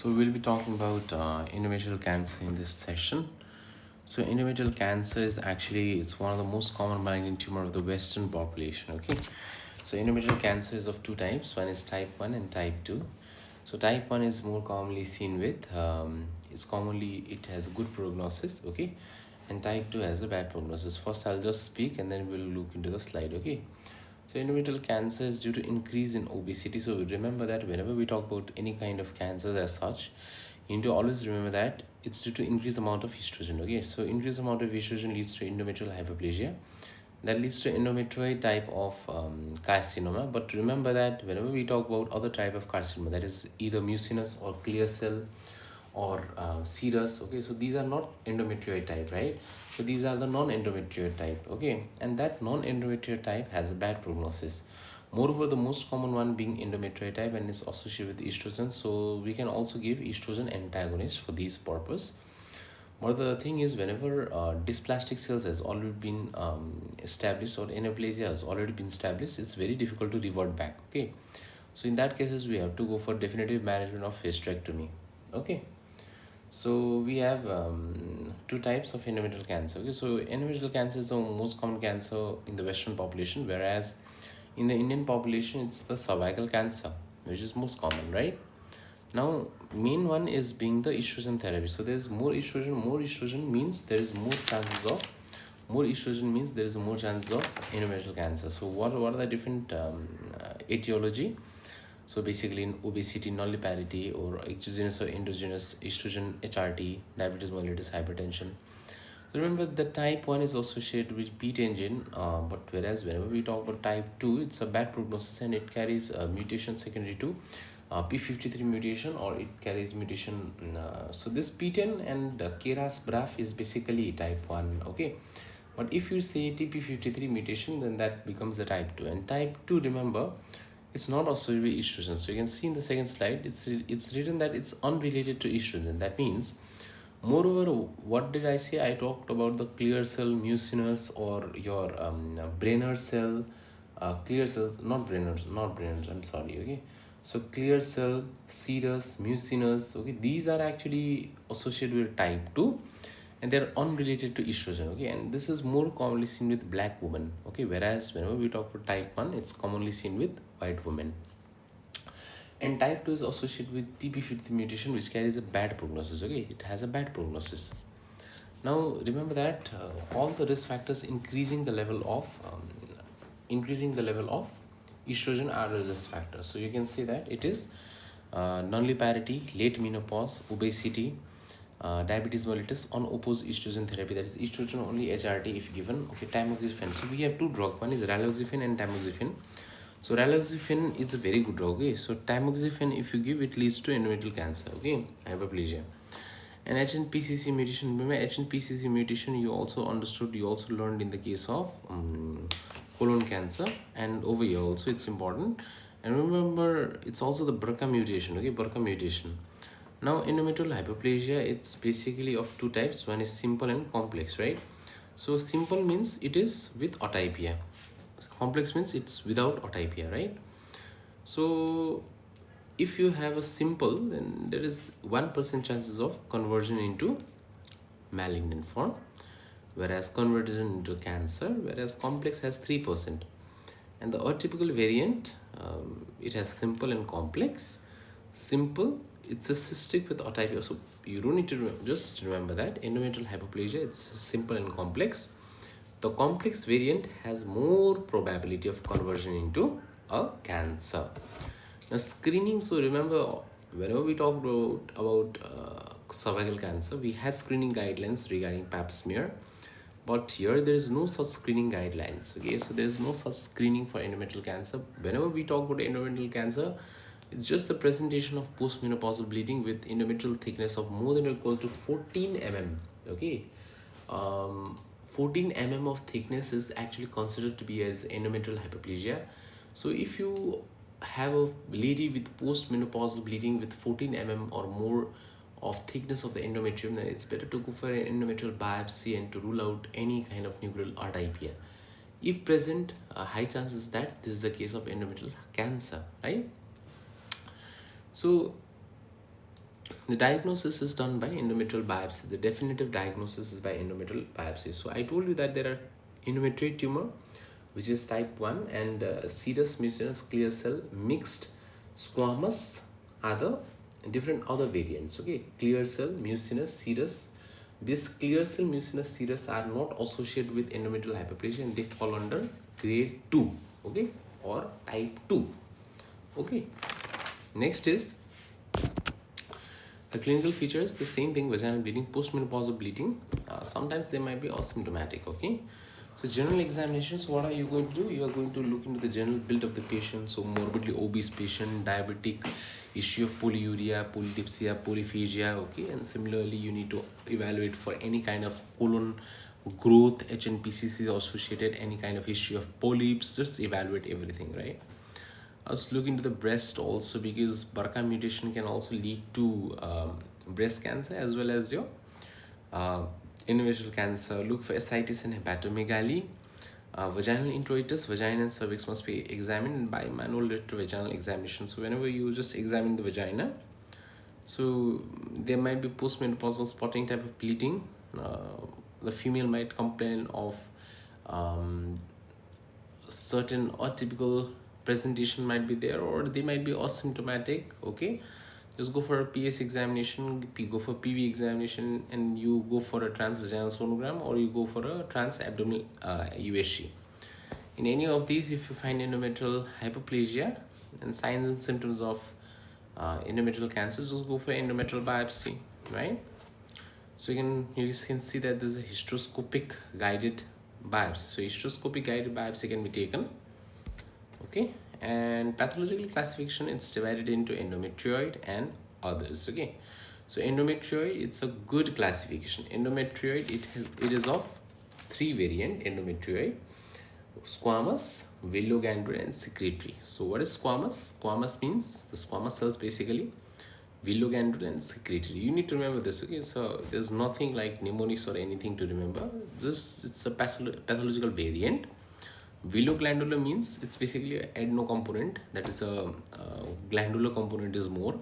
So we'll be talking about endometrial cancer in this session. So endometrial cancer is actually it's one of the most common malignant tumor of the Western population. Okay, so endometrial cancer is of two types. One is type 1 and type 2. So type 1 is more commonly seen with it has good prognosis. Okay, and type 2 has a bad prognosis. First I'll just speak and then we'll look into the slide. Okay. So endometrial cancer is due to increase in obesity. So remember that whenever we talk about any kind of cancers as such, you need to always remember that it's due to increased amount of estrogen. Okay, so increased amount of estrogen leads to endometrial hyperplasia. That leads to endometrioid type of carcinoma. But remember that whenever we talk about other type of carcinoma, that is either mucinous or clear cell or serous. Okay, so these are not endometrioid type, right? So these are the non-endometrioid type. Okay, and that non-endometrioid type has a bad prognosis. Moreover, the most common one being endometrioid type and is associated with estrogen, so we can also give estrogen antagonist for these purpose. But the thing is, whenever dysplastic cells has already been established or neoplasia has already been established, it's very difficult to revert back. Okay, so in that cases we have to go for definitive management of hysterectomy. Okay, so we have two types of endometrial cancer. Okay, so endometrial cancer is the most common cancer in the Western population, whereas in the Indian population it's the cervical cancer, which is most common, right? Now, main one is being the estrogen therapy. So there's more estrogen. More estrogen means there is more chances of endometrial cancer. So what are the different etiology? So basically in obesity, nulliparity, or exogenous or endogenous estrogen, HRT, diabetes mellitus, hypertension. So remember the type 1 is associated with PET engine, but whereas whenever we talk about type 2, it's a bad prognosis and it carries a mutation secondary to P53 mutation, or it carries mutation. So this P10 and KRAS BRAF is basically type 1. Okay, but if you say TP53 mutation, then that becomes the type 2. And type 2, remember, it's not associated with estrogen. So you can see in the second slide, it's written that it's unrelated to estrogen. That means, moreover, what did I say? I talked about the clear cell mucinous or your Brenner cell, clear cells, not Brenner, I'm sorry. Okay, so clear cell, serous, mucinous. Okay, these are actually associated with type 2 and they're unrelated to estrogen. Okay, and this is more commonly seen with black women. Okay, whereas whenever we talk about type 1, it's commonly seen with white women. And type 2 is associated with TP53 mutation, which carries a bad prognosis. Okay, it has a bad prognosis. Now remember that all the risk factors increasing the level of estrogen are risk factors. So you can say that it is nulliparity, late menopause, obesity, diabetes mellitus, unopposed estrogen therapy, that is estrogen only HRT if given. Okay, tamoxifen. So we have two drugs, one is raloxifene and tamoxifen. So raloxifene is a very good drug. Okay, so tamoxifen if you give, it leads to endometrial cancer. Okay, hyperplasia. And HNPCC mutation, remember HNPCC mutation you also learned in the case of colon cancer, and over here also it's important. And remember, it's also the BRCA mutation. Okay, BRCA mutation. Now endometrial hyperplasia, it's basically of two types. One is simple and complex, right? So simple means it is with atypia, complex means it's without atypia, right? So if you have a simple, then there is 1% chances of conversion into malignant form, whereas conversion into cancer, whereas complex has 3%. And the atypical variant, it has simple and complex. Simple, it's a cystic with atypia. So you don't need to just remember that endometrial hyperplasia, it's simple and complex. The complex variant has more probability of conversion into a cancer. Now screening, so remember whenever we talk about cervical cancer, we had screening guidelines regarding pap smear, but here there is no such screening guidelines. Okay, so there is no such screening for endometrial cancer. Whenever we talk about endometrial cancer, it's just the presentation of postmenopausal bleeding with endometrial thickness of more than or equal to 14 mm. Okay, 14 mm of thickness is actually considered to be as endometrial hyperplasia. So if you have a lady with postmenopausal bleeding with 14 mm or more of thickness of the endometrium, then it's better to go for an endometrial biopsy and to rule out any kind of nuclear atypia. If present, high chances that this is a case of endometrial cancer, right? So The diagnosis is done by endometrial biopsy. The definitive diagnosis is by endometrial biopsy. So I told you that there are endometrial tumor, which is type 1, and serous, mucinous, clear cell, mixed, squamous are the different other variants. Okay, clear cell, mucinous, serous. This clear cell, mucinous, serous are not associated with endometrial hyperplasia, and they fall under grade 2, okay, or type 2. Okay, next is the clinical features. The same thing: vaginal bleeding, postmenopausal bleeding. Sometimes they might be asymptomatic. Okay, so general examinations, what are you going to do? You are going to look into the general build of the patient. So morbidly obese patient, diabetic, issue of polyuria, polydipsia, polyphagia. Okay, and similarly you need to evaluate for any kind of colon growth, HNPCC associated, any kind of issue of polyps. Just evaluate everything, right? Let's look into the breast also, because BRCA mutation can also lead to breast cancer as well as your endometrial cancer. Look for ascites and hepatomegaly. Vaginal introitus, vagina and cervix must be examined by manual vaginal examination. So whenever you just examine the vagina, so there might be postmenopausal spotting type of bleeding. The female might complain of certain atypical presentation might be there, or they might be asymptomatic. Okay, just go for a PS examination, go for PV examination, and you go for a transvaginal sonogram, or you go for a transabdominal USG. In any of these, if you find endometrial hyperplasia and signs and symptoms of endometrial cancer, just go for endometrial biopsy, right? So you can see that there's a hysteroscopic guided biopsy. So hysteroscopic guided biopsy can be taken. Okay, and pathological classification, it's divided into endometrioid and others. Okay, so endometrioid, it's a good classification. Endometrioid, it is of 3 variant: endometrioid, squamous, villogandular, and secretory. So what is squamous? Squamous means the squamous cells basically, villogandular and secretory. You need to remember this. Okay, so there's nothing like mnemonics or anything to remember. It's a pathological variant. Villoglandular means it's basically an adeno component, that is a glandular component is more.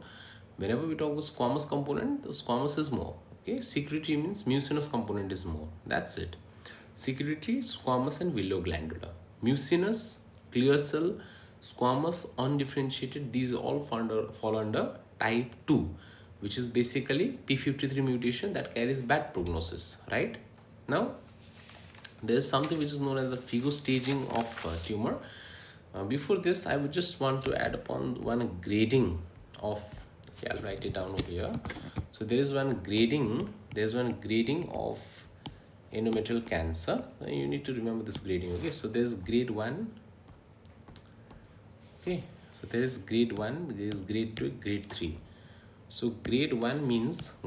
Whenever we talk about squamous component, the squamous is more. Okay, secretory means mucinous component is more. That's it. Secretory, squamous, and villoglandular. Mucinous, clear cell, squamous, undifferentiated, these all fall under type 2, which is basically p53 mutation that carries bad prognosis, right? Now there is something which is known as the figo staging of tumor. Before this, I would just want to add upon one grading of, okay, I'll write it down over here. So there is one grading, of endometrial cancer. You need to remember this grading. Okay, so there's grade 1. Okay, so there is grade 1, there is grade 2, grade 3. So grade 1 means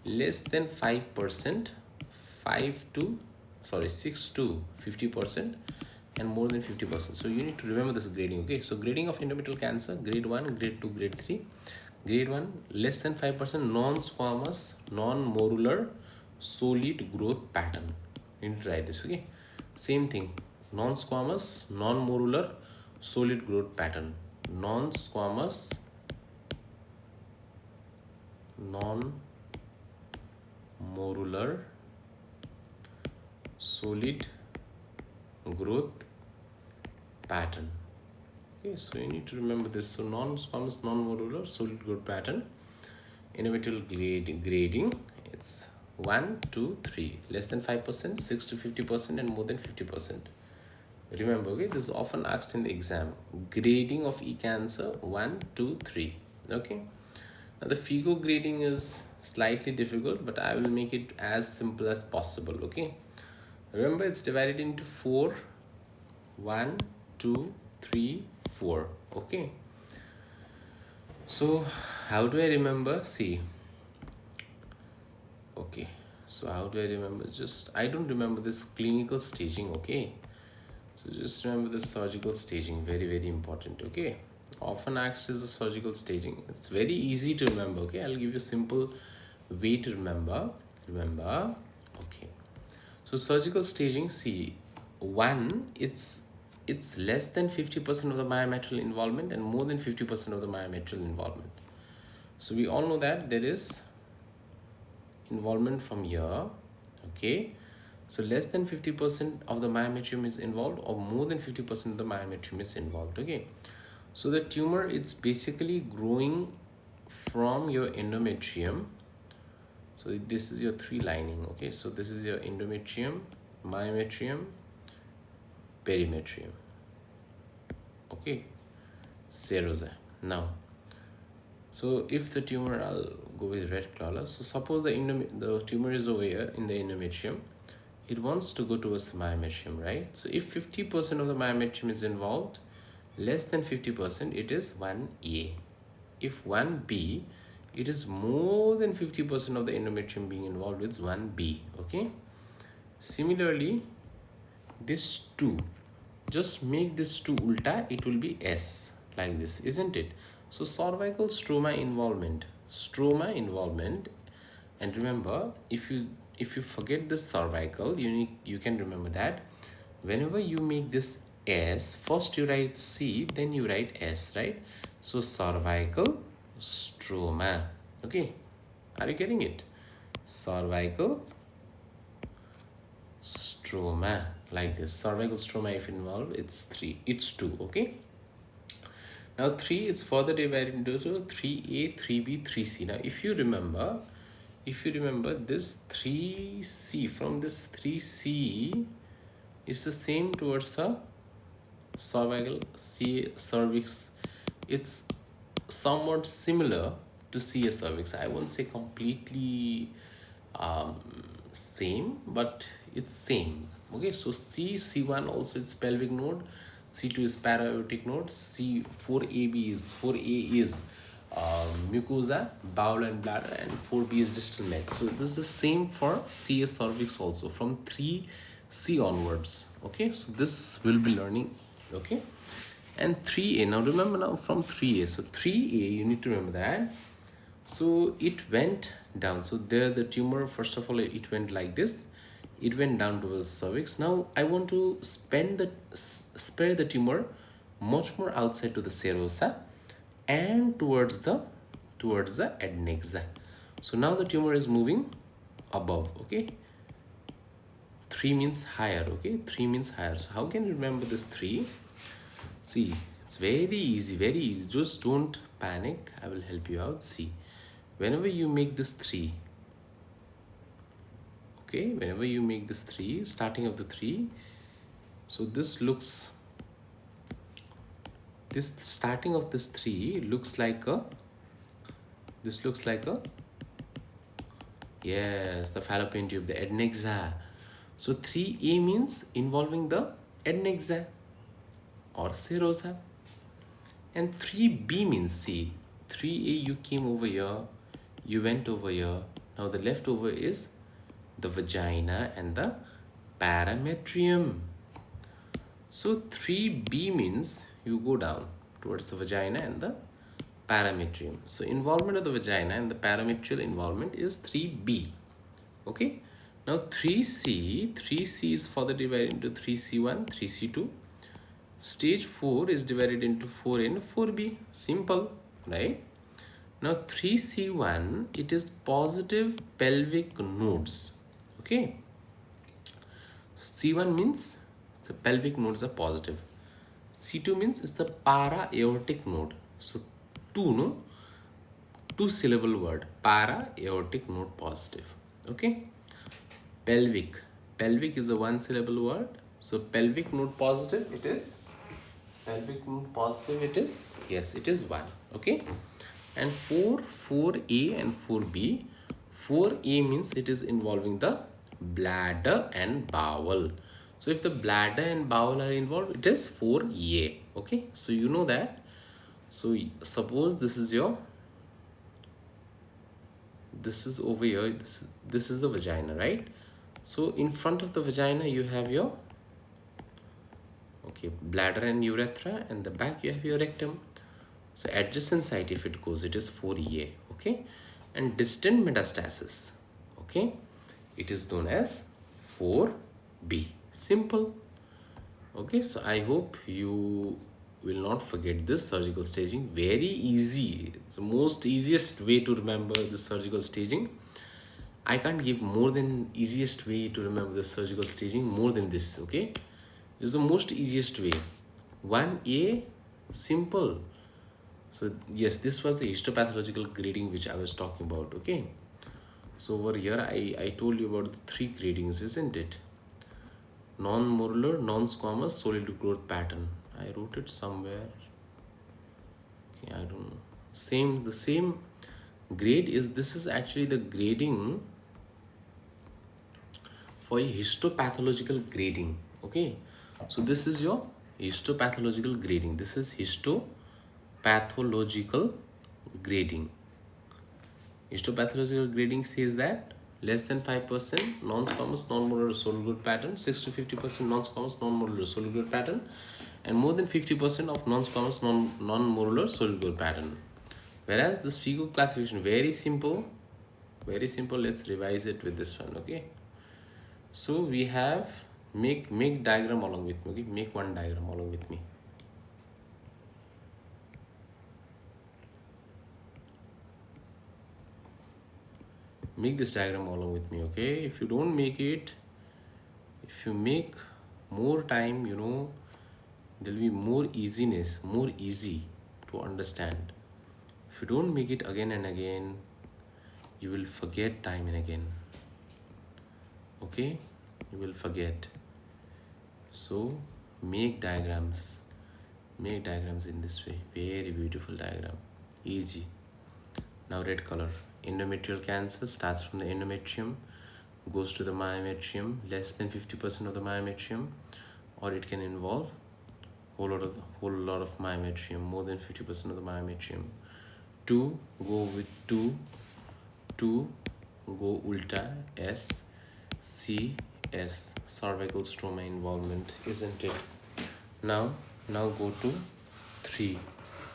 less than 5%, 6 to 50%, and more than 50%. So you need to remember this grading. Okay, so grading of endometrial cancer: grade 1, grade 2, grade 3. Grade 1, less than 5%, non-squamous, non-morular, solid growth pattern. You need to write this. Okay, same thing: non-squamous, non-morular, solid growth pattern. Non-squamous, non-morular, solid growth pattern. Okay, so you need to remember this. So non-squamous, non-morular, solid growth pattern. Endometrial grading, it's 1, 2, 3. Less than 5%, 6 to 50%, and more than 50%. Remember, okay, this is often asked in the exam. Grading of e-cancer: 1, 2, 3. Okay, now the FIGO grading is slightly difficult, but I will make it as simple as possible. Okay, remember, it's divided into 4. 1, 2, 3, 4. Okay, so how do I remember? See, okay, so how do I remember? I don't remember this clinical staging. Okay, so just remember the surgical staging, very, very important. Okay, often asked is the surgical staging. It's very easy to remember. Okay, I'll give you a simple way to remember. Okay, so surgical staging, see, 1, it's less than 50% of the myometrial involvement and more than 50% of the myometrial involvement. So we all know that there is involvement from here. Okay, so less than 50% of the myometrium is involved, or more than 50% of the myometrium is involved. Okay, so the tumor, it's basically growing from your endometrium. So this is your three lining. Okay, so this is your endometrium, myometrium, perimetrium. Okay, serosa. Now, so if the tumor, I'll go with red color. So suppose the tumor is over here in the endometrium. It wants to go towards the myometrium, right? So if 50% of the myometrium is involved, less than 50%, it is 1A. If 1B, it is more than 50% of the endometrium being involved with 1B. Okay, similarly, this 2, just make this 2 ulta, it will be S, like this, isn't it? So cervical stroma involvement, and remember, if you forget the cervical, you can remember that whenever you make this S, first you write C, then you write S, right? So cervical stroma. Okay, are you getting it? Cervical stroma, like this. Cervical stroma, if involved, it's 2. Okay, now 3 is further divided into 3A, 3B, 3C. Now if you remember this 3C, from this 3C is the same towards the cervical cervix. It's somewhat similar to CA cervix. I won't say completely same, but it's same. Okay, so C1 also, it's pelvic node, C2 is para-aortic node, C4AB is 4A is mucosa, bowel and bladder, and 4B is distal neck. So this is the same for CA cervix also, from 3C onwards. Okay, so this will be learning. Okay, and 3A, now remember, now from 3A, so 3A, you need to remember that. So it went down. So there the tumor, first of all, it went like this, it went down towards cervix. Now I want to spare the tumor much more outside to the serosa and towards the adnexa. So now the tumor is moving above. Okay, 3 means higher. Okay, 3 means higher. So how can you remember this 3? See, it's very easy, just don't panic, I will help you out. See, whenever you make this 3, okay, whenever you make this 3, starting of the 3, so this starting of this 3 looks like a, yes, the fallopian tube, the adnexa. So 3A means involving the adnexa or serosa, and 3B means, see, 3A, you came over here, you went over here, now the leftover is the vagina and the parametrium. So 3B means you go down towards the vagina and the parametrium. So involvement of the vagina and the parametrial involvement is 3B. Okay, now 3C is further divided into 3C1, 3C2. Stage 4 is divided into 4A and 4B. Simple, right? Now 3C1, it is positive pelvic nodes. Okay, C1 means the pelvic nodes are positive. C2 means it's the para-aortic node. So two syllable word, para-aortic node positive. Okay, pelvic is a one syllable word. So pelvic node positive, it is yes, it is 1. Okay, and 4A and 4B. 4A means it is involving the bladder and bowel. So if the bladder and bowel are involved, it is 4A. Okay, so you know that. So suppose this is over here, this is the vagina, right? So in front of the vagina you have your, okay, bladder and urethra, and the back you have your rectum. So adjacent site, if it goes, it is 4A. Okay, and distant metastasis, okay, it is known as 4B. Simple. Okay, so I hope you will not forget this surgical staging. Very easy. So most easiest way to remember the surgical staging, I can't give more than easiest way to remember the surgical staging more than this. Okay, this is the most easiest way. 1A, simple. So yes, this was the histopathological grading which I was talking about. Okay, so over here I told you about the 3 gradings, isn't it? Non-morular, non-squamous, solid growth pattern. I wrote it somewhere. Okay, I don't know. The same grade is, this is actually the grading for a histopathological grading. Okay, so this is your histopathological grading. This is histopathological grading. Histopathological grading says that less than 5% non-squamous non-modular solid growth pattern, 6 to 50% non-squamous non-modular solid growth pattern, and more than 50% of non-squamous non-modular solid growth pattern. Whereas this figo classification, very simple, very simple. Let's revise it with this one. Okay, so we have, make diagram along with me. Okay, make one diagram along with me. Make this diagram along with me. Okay, if you don't make it, if you make more time, you know, there'll be more easiness, more easy to understand. If you don't make it again and again, you will forget time and again. Okay, you will forget. So make diagrams in this way. Very beautiful diagram, easy. Now red color. Endometrial cancer starts from the endometrium, goes to the myometrium, less than 50% of the myometrium, or it can involve whole lot of myometrium, more than 50% of the myometrium. 2, go with 2, go ulta, S, C, S, cervical stroma involvement, isn't it? Now go to 3.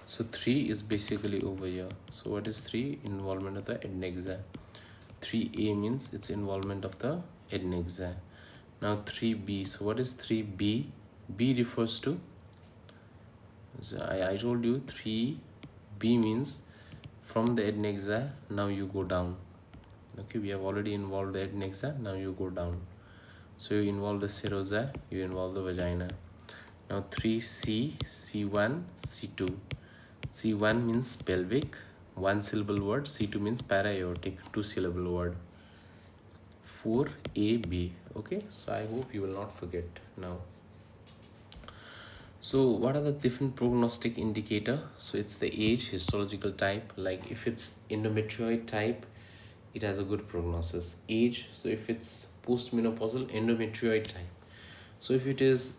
So 3 is basically over here. So what is 3? Involvement of the adnexa. 3A means it's involvement of the adnexa. Now 3B. So what is 3B? B refers to, so I told you 3B means from the adnexa, now you go down. Okay, we have already involved the adnexa, now you go down. So you involve the serosa, you involve the vagina. Now 3C, C1, C2. C1 means pelvic, 1 syllable word. C2 means para-aortic, 2 syllable word. 4AB. Okay, so I hope you will not forget now. So what are the different prognostic indicator? So it's the age, histological type. Like if it's endometrioid type, it has a good prognosis. Age, so if it's postmenopausal endometrioid type. So if it's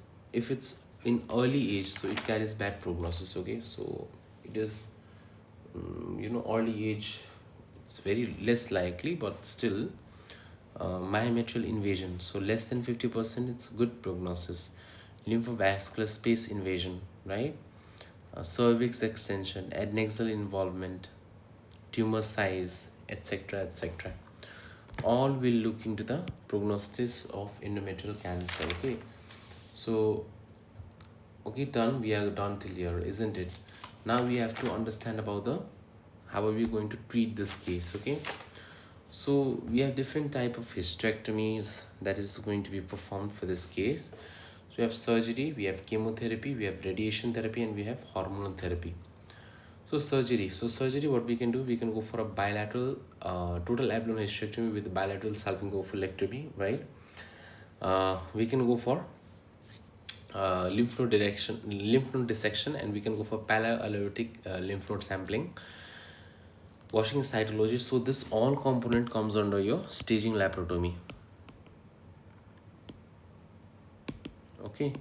in early age, so it carries bad prognosis. Okay, so it is early age, it's very less likely, but still myometrial invasion, so less than 50%, it's good prognosis. Lymphovascular space invasion, right? Cervix extension, adnexal involvement, tumor size, etc., etc., all will look into the prognosis of endometrial cancer. Okay, so okay, done. We are done till here, isn't it? Now we have to understand about the how are we going to treat this case. Okay, so we have different type of hysterectomies that is going to be performed for this case. So we have surgery, we have chemotherapy, we have radiation therapy, and we have hormonal therapy. So surgery, what we can do, we can go for a bilateral total abdominal hysterectomy with bilateral salpingo-oophorectomy, right? We can go for lymph node dissection, and we can go for pala-aortic lymph node sampling, washing cytology. So this all component comes under your staging laparotomy. Okay,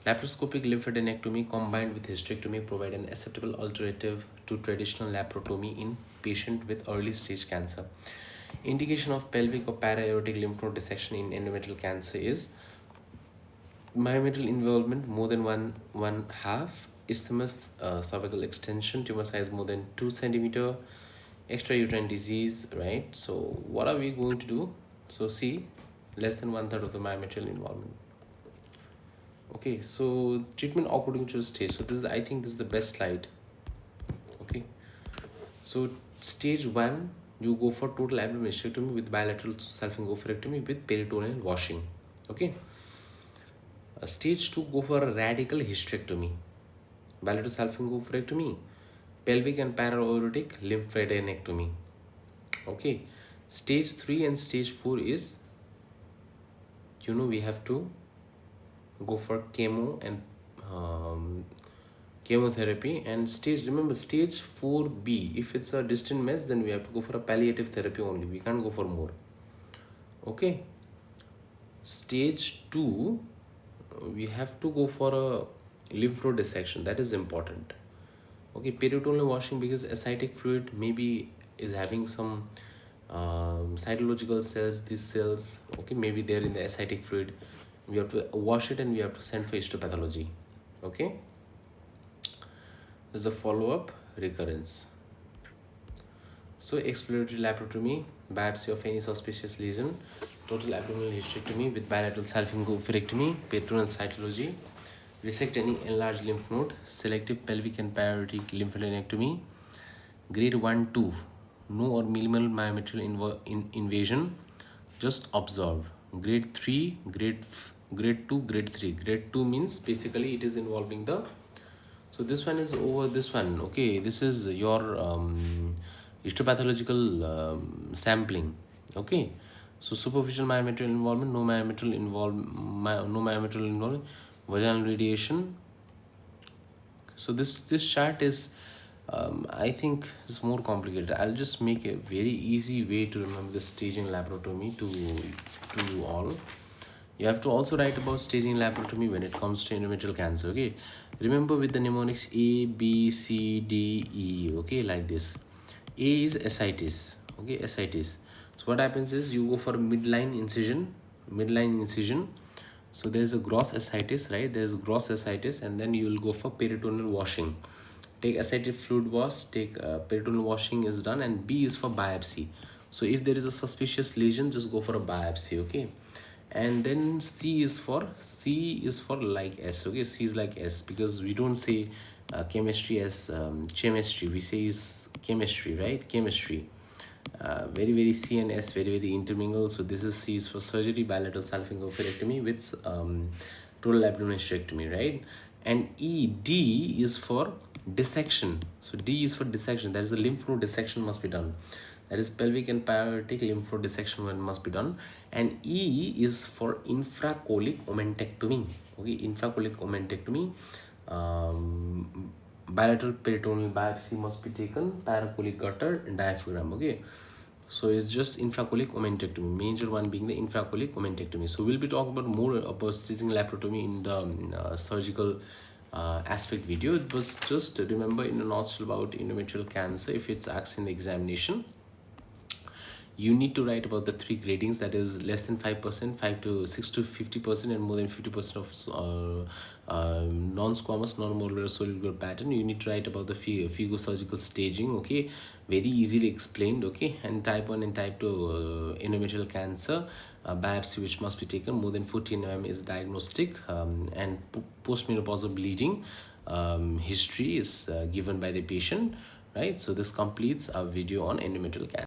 laparoscopic lymphadenectomy combined with hysterectomy provide an acceptable alternative to traditional laparotomy in patient with early stage cancer. Indication of pelvic or para-aortic lymph node dissection in endometrial cancer is myometrial involvement more than one half, isthmus cervical extension, tumor size more than 2 centimeter, extrauterine disease, right? So what are we going to do? So see, less than 1/3 of the myometrial involvement. Okay, so treatment according to stage. So this is, I think this is the best slide. Okay, So stage 1, you go for total abdominal hysterectomy with bilateral self-oophorectomy with peritoneal washing. Okay. Stage 2, go for a radical hysterectomy, bilateral self-oophorectomy, pelvic and para-aortic lymphadenectomy. Okay. Stage 3 and stage 4 is, we have to go for chemo and chemotherapy. And remember, stage 4B, if it's a distant mess, then we have to go for a palliative therapy only. We can't go for more. Okay. Stage 2, we have to go for a lymph node dissection. That is important. Okay, peritoneal washing, because ascitic fluid maybe is having some cytological cells, these cells, okay, maybe they're in the ascitic fluid. We have to wash it and we have to send for histopathology. Okay. There's a follow-up recurrence. So exploratory laparotomy, biopsy of any suspicious lesion, total abdominal hysterectomy with bilateral self-oophorectomy, peritoneal cytology, resect any enlarged lymph node, selective pelvic and para-aortic lymphadenectomy, grade 1-2, no or minimal myometrial invasion, just observe. Grade 3, grade 2, grade 3. Grade 2 means basically it is involving the, so this one is over this one. Okay, this is your histopathological sampling. Okay, so superficial myometrial involvement, no myometrial involvement, vaginal radiation. So this chart is I think is more complicated. I'll just make a very easy way to remember the staging laparotomy to you all. You have to also write about staging laparotomy when it comes to endometrial cancer. Okay, remember with the mnemonics A, B, C, D, E. Okay, like this. A is ascites. Okay, ascites. So what happens is you go for midline incision. So there's a gross ascites, right? There's gross ascites, and then you will go for peritoneal washing. Take ascitic fluid wash, take peritoneal washing is done, and B is for biopsy. So if there is a suspicious lesion, just go for a biopsy. Okay. And then C is for like S. Okay, C is like S, because we don't say chemistry as chemistry, we say is chemistry, right? Chemistry. Very C and S very intermingled. So this is C is for surgery, bilateral self-oophorectomy with total abdominal hysterectomy, right? And D is for dissection. So D is for dissection. That is the lymph node dissection must be done. That is pelvic and para-aortic lymph node dissection must be done. And E is for infracolic omentectomy. Okay, infracolic omentectomy. Bilateral peritoneal biopsy must be taken, paracolic gutter and diaphragm. Okay, so it's just infracolic omentectomy, major one being the infracolic omentectomy. So we'll be talking about more about staging laparotomy in the surgical aspect video. It was just remember in a nutshell about endometrial cancer. If it's asked in the examination, you need to write about the 3 gradings, that is less than 5%, 6 to 50%, and more than 50% of non-squamous, non-modular cellular pattern. You need to write about the figo surgical staging. Okay, very easily explained. Okay, and type 1 and type 2 endometrial cancer, biopsy which must be taken, more than 14 mm is diagnostic, and postmenopausal bleeding history is given by the patient, right? So this completes our video on endometrial cancer.